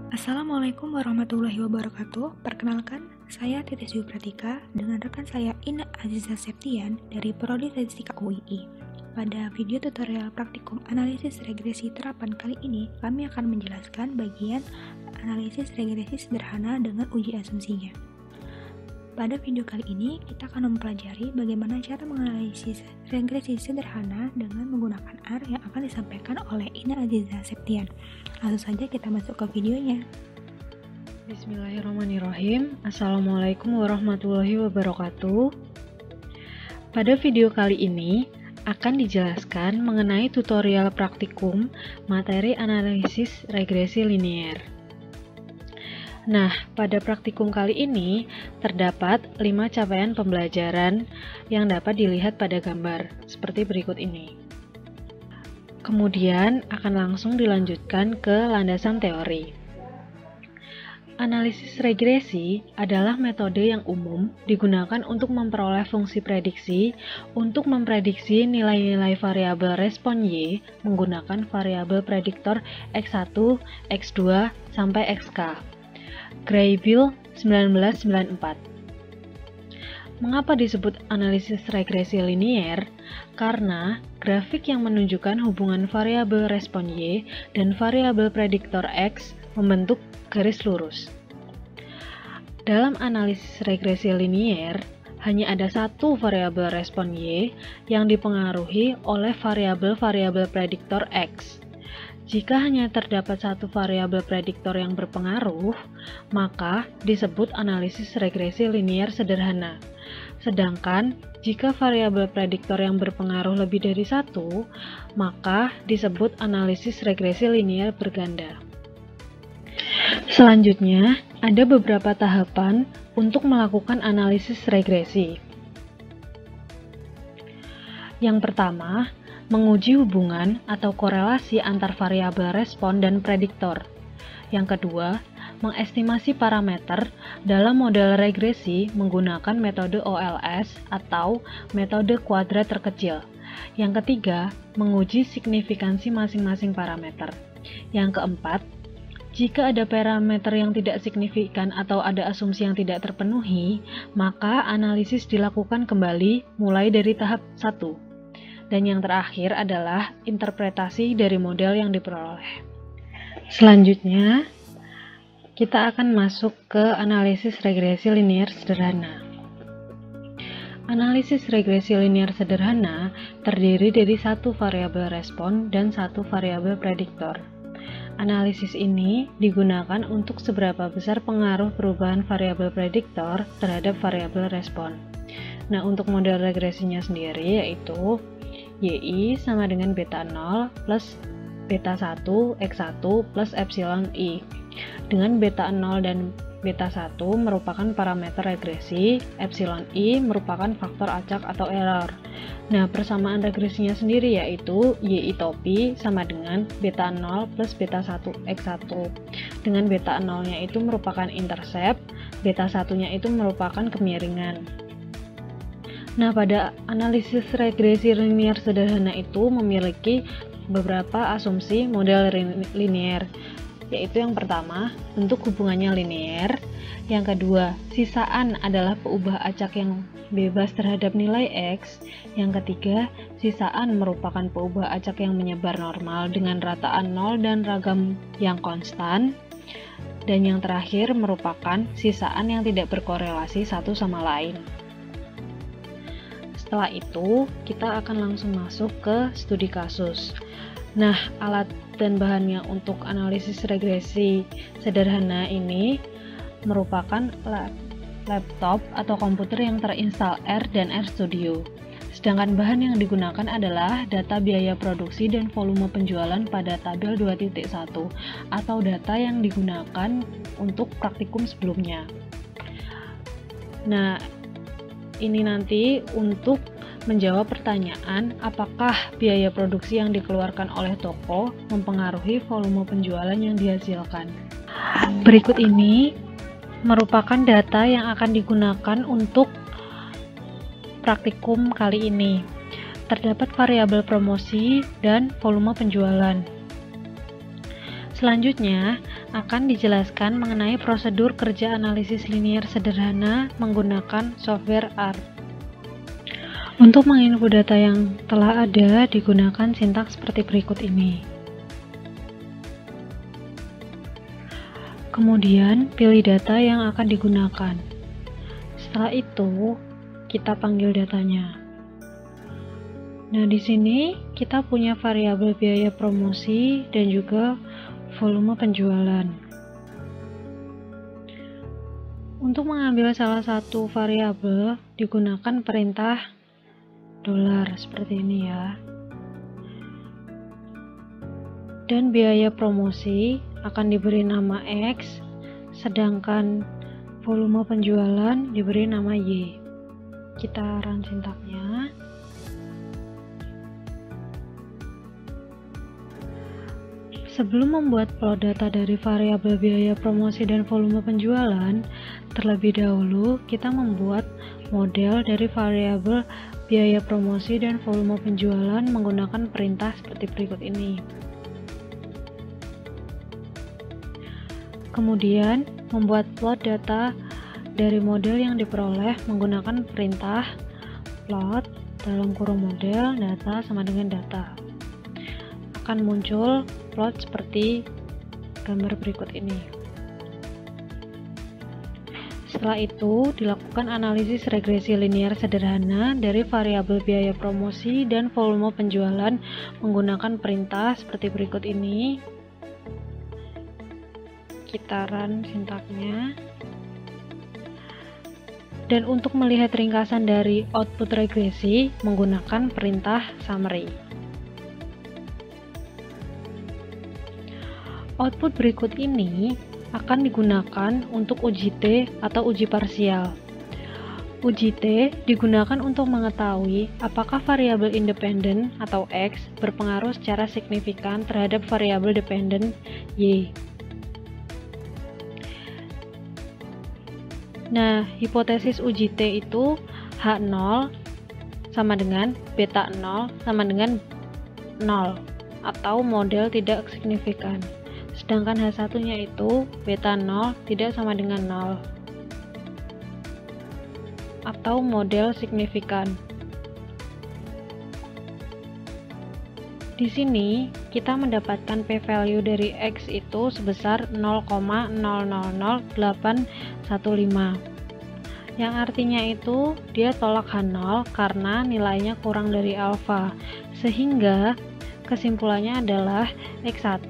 Assalamualaikum warahmatullahi wabarakatuh. Perkenalkan, saya Titis Dwi Pratika dengan rekan saya Ina Aziza Septian dari Prodi Statistika UII. Pada video tutorial praktikum analisis regresi terapan kali ini, kami akan menjelaskan bagian analisis regresi sederhana dengan uji asumsinya. Pada video kali ini, kita akan mempelajari bagaimana cara menganalisis regresi sederhana dengan menggunakan R yang akan disampaikan oleh Ina Aziza Septian. Langsung saja kita masuk ke videonya. Bismillahirrahmanirrahim. Assalamualaikum warahmatullahi wabarakatuh. Pada video kali ini akan dijelaskan mengenai tutorial praktikum materi analisis regresi linier. Nah, pada praktikum kali ini terdapat 5 capaian pembelajaran yang dapat dilihat pada gambar seperti berikut ini. Kemudian akan langsung dilanjutkan ke landasan teori. Analisis regresi adalah metode yang umum digunakan untuk memperoleh fungsi prediksi untuk memprediksi nilai-nilai variabel respon Y menggunakan variabel prediktor X1, X2, sampai XK. Graybill 1994. Mengapa disebut analisis regresi linier? Karena grafik yang menunjukkan hubungan variabel respon Y dan variabel prediktor X membentuk garis lurus. Dalam analisis regresi linier, hanya ada satu variabel respon Y yang dipengaruhi oleh variabel-variabel prediktor X. Jika hanya terdapat satu variabel prediktor yang berpengaruh, maka disebut analisis regresi linier sederhana. Sedangkan, jika variabel prediktor yang berpengaruh lebih dari satu, maka disebut analisis regresi linier berganda. Selanjutnya, ada beberapa tahapan untuk melakukan analisis regresi. Yang pertama, menguji hubungan atau korelasi antar variabel respon dan prediktor. Yang kedua, mengestimasi parameter dalam model regresi menggunakan metode OLS atau metode kuadrat terkecil. Yang ketiga, menguji signifikansi masing-masing parameter. Yang keempat, jika ada parameter yang tidak signifikan atau ada asumsi yang tidak terpenuhi, maka analisis dilakukan kembali mulai dari tahap 1. Dan yang terakhir adalah interpretasi dari model yang diperoleh. Selanjutnya, kita akan masuk ke analisis regresi linier sederhana. Analisis regresi linier sederhana terdiri dari satu variabel respon dan satu variabel prediktor. Analisis ini digunakan untuk seberapa besar pengaruh perubahan variabel prediktor terhadap variabel respon. Nah, untuk model regresinya sendiri yaitu YI sama dengan beta 0 plus beta 1 X1 plus epsilon I. Dengan beta 0 dan beta 1 merupakan parameter regresi, epsilon I merupakan faktor acak atau error. Nah, persamaan regresinya sendiri yaitu YI topi sama dengan beta 0 plus beta 1 X1. Dengan beta 0-nya itu merupakan intercept, beta 1-nya itu merupakan kemiringan. Nah, pada analisis regresi linier sederhana itu memiliki beberapa asumsi model linier, yaitu yang pertama, bentuk hubungannya linier. Yang kedua, sisaan adalah peubah acak yang bebas terhadap nilai X. Yang ketiga, sisaan merupakan peubah acak yang menyebar normal dengan rataan 0 dan ragam yang konstan. Dan yang terakhir merupakan sisaan yang tidak berkorelasi satu sama lain. Setelah itu, kita akan langsung masuk ke studi kasus. Nah, alat dan bahannya untuk analisis regresi sederhana ini merupakan laptop atau komputer yang terinstal R dan RStudio. Sedangkan bahan yang digunakan adalah data biaya produksi dan volume penjualan pada tabel 2.1 atau data yang digunakan untuk praktikum sebelumnya. Nah, ini nanti untuk menjawab pertanyaan apakah biaya produksi yang dikeluarkan oleh toko mempengaruhi volume penjualan yang dihasilkan. Berikut ini merupakan data yang akan digunakan untuk praktikum kali ini. Terdapat variabel promosi dan volume penjualan. Selanjutnya, akan dijelaskan mengenai prosedur kerja analisis linier sederhana menggunakan software R. Untuk menginput data yang telah ada, digunakan sintaks seperti berikut ini. Kemudian, pilih data yang akan digunakan. Setelah itu, kita panggil datanya. Nah, di sini kita punya variabel biaya promosi dan juga volume penjualan. Untuk mengambil salah satu variabel, digunakan perintah dolar seperti ini ya. Dan biaya promosi akan diberi nama X, sedangkan volume penjualan diberi nama Y. Kita run sintaknya. Sebelum membuat plot data dari variabel biaya promosi dan volume penjualan, terlebih dahulu kita membuat model dari variabel biaya promosi dan volume penjualan menggunakan perintah seperti berikut ini. Kemudian, membuat plot data dari model yang diperoleh menggunakan perintah plot dalam kurung model data sama dengan data. Akan muncul plot seperti gambar berikut ini. Setelah itu, dilakukan analisis regresi linier sederhana dari variabel biaya promosi dan volume penjualan menggunakan perintah seperti berikut ini. Kita run sintaknya. Dan untuk melihat ringkasan dari output regresi menggunakan perintah summary. Output berikut ini akan digunakan untuk uji T atau uji parsial. Uji T digunakan untuk mengetahui apakah variabel independen atau X berpengaruh secara signifikan terhadap variabel dependen Y. Nah, hipotesis uji T itu H0 sama dengan beta 0 sama dengan 0 atau model tidak signifikan. Sedangkan H1-nya itu beta 0 tidak sama dengan 0 atau model signifikan. Di sini kita mendapatkan p-value dari X itu sebesar 0,000815, yang artinya itu dia tolak H0 karena nilainya kurang dari alfa, sehingga kesimpulannya adalah X1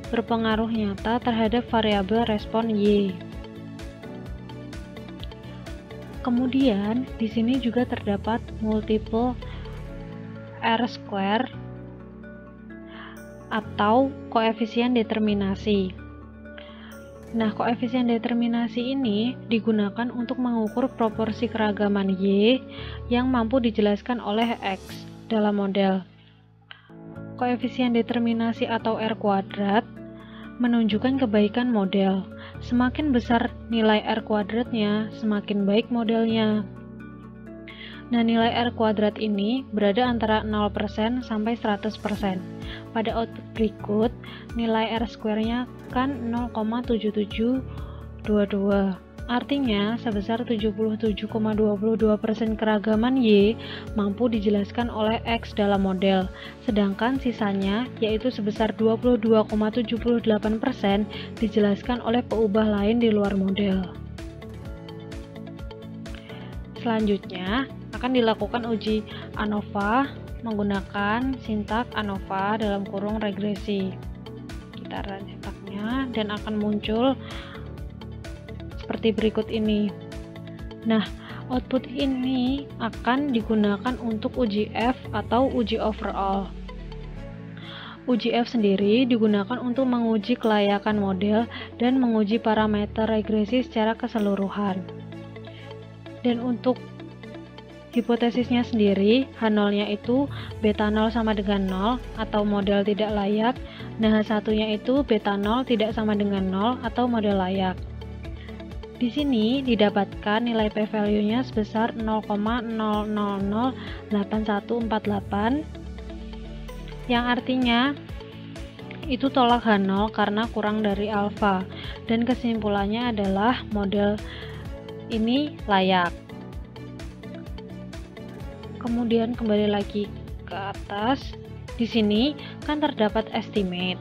berpengaruh nyata terhadap variabel respon Y. Kemudian, di sini juga terdapat multiple R-square atau koefisien determinasi. Nah, koefisien determinasi ini digunakan untuk mengukur proporsi keragaman Y yang mampu dijelaskan oleh X dalam model. Koefisien determinasi atau R kuadrat menunjukkan kebaikan model. Semakin besar nilai R kuadratnya, semakin baik modelnya. Nah, nilai R kuadrat ini berada antara 0% sampai 100%. Pada output berikut, nilai R square-nya kan 0,7722. Artinya, sebesar 77,22% keragaman Y mampu dijelaskan oleh X dalam model, sedangkan sisanya, yaitu sebesar 22,78%, dijelaskan oleh peubah lain di luar model. Selanjutnya, akan dilakukan uji ANOVA menggunakan sintak ANOVA dalam kurung regresi. Kita run sintaknya dan akan muncul seperti berikut ini. Nah, output ini akan digunakan untuk uji F atau uji overall. Uji F sendiri digunakan untuk menguji kelayakan model dan menguji parameter regresi secara keseluruhan. Dan untuk hipotesisnya sendiri, H0-nya itu beta 0 sama dengan 0 atau model tidak layak. Nah, H1-nya itu beta 0 tidak sama dengan 0 atau model layak. Di sini didapatkan nilai p-value-nya sebesar 0,0008148, yang artinya itu tolak H0 karena kurang dari alfa, dan kesimpulannya adalah model ini layak. Kemudian kembali lagi ke atas, di sini kan terdapat estimate.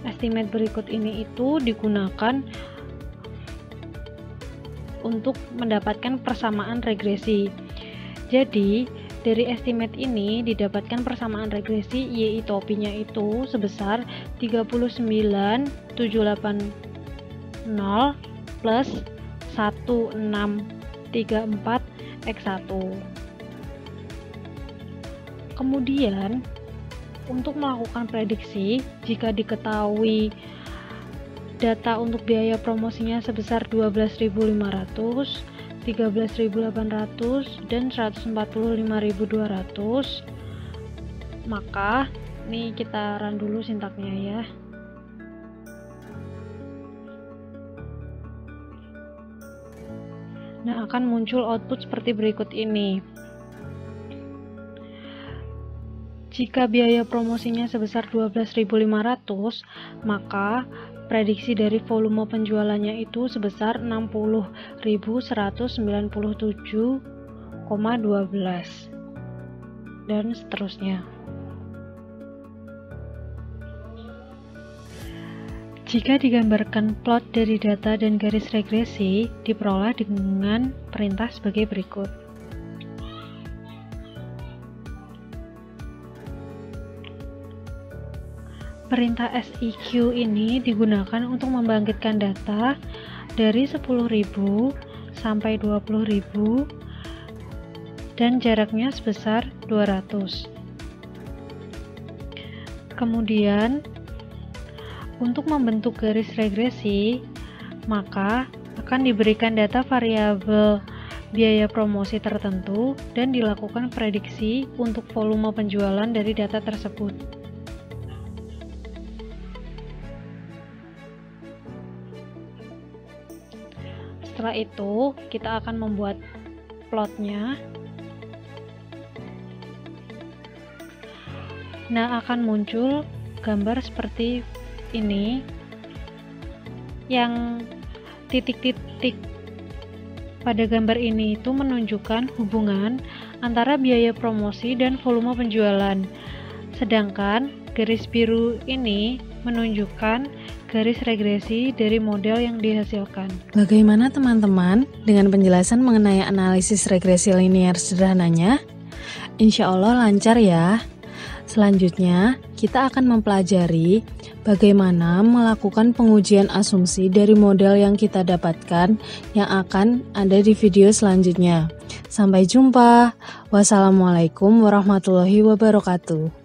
Estimate berikut ini itu digunakan untuk mendapatkan persamaan regresi. Jadi dari estimate ini didapatkan persamaan regresi Y topinya itu sebesar 39.780 plus 1634 X1. Kemudian untuk melakukan prediksi, jika diketahui data untuk biaya promosinya sebesar 12.500, 13.800 dan 145.200, maka ini kita run dulu sintaknya ya. Nah, akan muncul output seperti berikut ini. Jika biaya promosinya sebesar 12.500, maka prediksi dari volume penjualannya itu sebesar 60.197,12 dan seterusnya. Jika digambarkan plot dari data dan garis regresi, diperoleh dengan perintah sebagai berikut. Perintah SEQ ini digunakan untuk membangkitkan data dari 10.000 sampai 20.000 dan jaraknya sebesar 200. Kemudian untuk membentuk garis regresi, maka akan diberikan data variabel biaya promosi tertentu dan dilakukan prediksi untuk volume penjualan dari data tersebut. Setelah itu, kita akan membuat plotnya. Nah, akan muncul gambar seperti ini, yang titik-titik pada gambar ini itu menunjukkan hubungan antara biaya promosi dan volume penjualan. Sedangkan garis biru ini menunjukkan garis regresi dari model yang dihasilkan. Bagaimana teman-teman dengan penjelasan mengenai analisis regresi linear sederhananya? Insya Allah lancar ya. Selanjutnya, kita akan mempelajari bagaimana melakukan pengujian asumsi dari model yang kita dapatkan yang akan ada di video selanjutnya. Sampai jumpa. Wassalamualaikum warahmatullahi wabarakatuh.